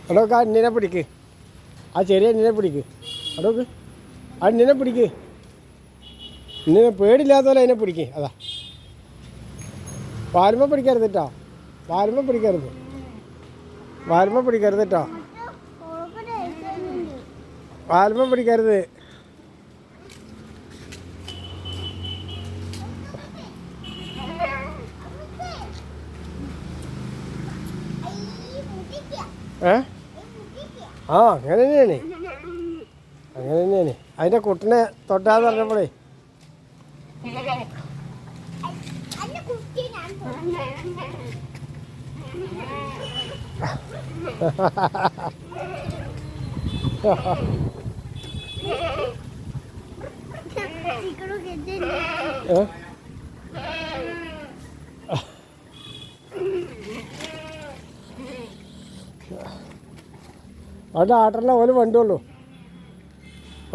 അടോക്ക് ആ അണ്ണിനെ പിടിക്ക്, ആ ചെറിയ അണ്ണിനെ പിടിക്ക്. അടോക്ക് ആ അണ്ണിനെ പിടിക്ക്. ഇന്നിനെ പേടില്ലാത്ത പോലെ അതിനെ പിടിക്ക്. അതാ വാലുമ പിടിക്കരുത് കേട്ടോ, വാലുമ പിടിക്കരുത്, വാലുമ പിടിക്കരുത് കേട്ടോ, വാലുമ പിടിക്കരുത്. ആ അങ്ങനെ തന്നെയാണ്, അങ്ങനെ തന്നെയാണ്. അതിൻ്റെ കുട്ടിനെ തൊട്ടാന്ന് പറഞ്ഞപ്പോഴേ അവിടെ ആട്ടല്ല ഒരു വണ്ടുള്ളൂ,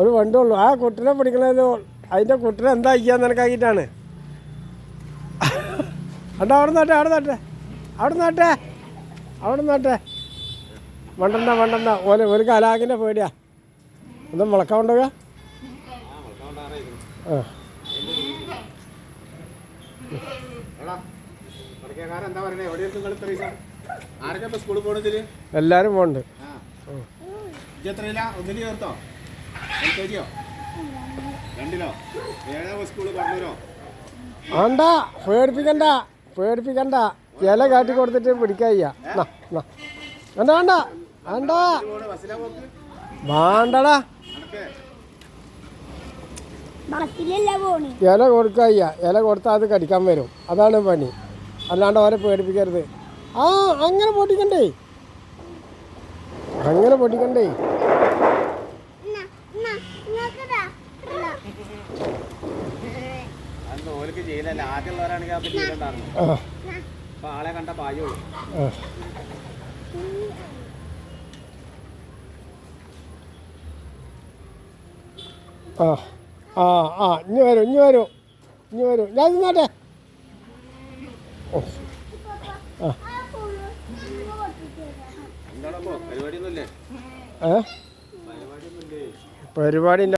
ഒരു വണ്ടുള്ളൂ. ആ കുട്ടിനെ പിടിക്കണത് അതിൻ്റെ കുട്ടിനെ എന്താ ചെയ്യാന്ന് നിനക്കാക്കിയിട്ടാണ്. അണ്ടാ അവിടെ നോട്ടെ, അവിടെ നോട്ടെ, അവിടെ നോട്ടെ, അവിടെ നോട്ടെ. മണ്ടണ്ട മണ്ടണ്ട, ഒരു കലാകിൻ്റെ പേടിയാ. ഒന്നും മുളക്കാൻ കൊണ്ടുപോകാ. എല്ലാരും പോണ്ട്. വേണ്ട, പേടിപ്പിക്കണ്ട, പേടിപ്പിക്കണ്ട. ഇല കാട്ടി കൊടുത്തിട്ട് പിടിക്കായ്യ. വേണ്ട വേണ്ട വേണ്ട വേണ്ടടാ, ഇല കൊടുക്കായ്യ. ഇല കൊടുത്താൽ അത് കടിക്കാൻ വരും, അതാണ് പണി. അല്ലാണ്ട് അവരെ പേടിപ്പിക്കരുത്. ആ അങ്ങനെ പൊട്ടിക്കണ്ടേ, അങ്ങനെ പൊട്ടിക്കണ്ടേ. ആ ആ ആ ഇനി വരും, ഇനി വരും, ഇനി വരും. ഞാൻ നിന്നാട്ടെ. പരിപാടി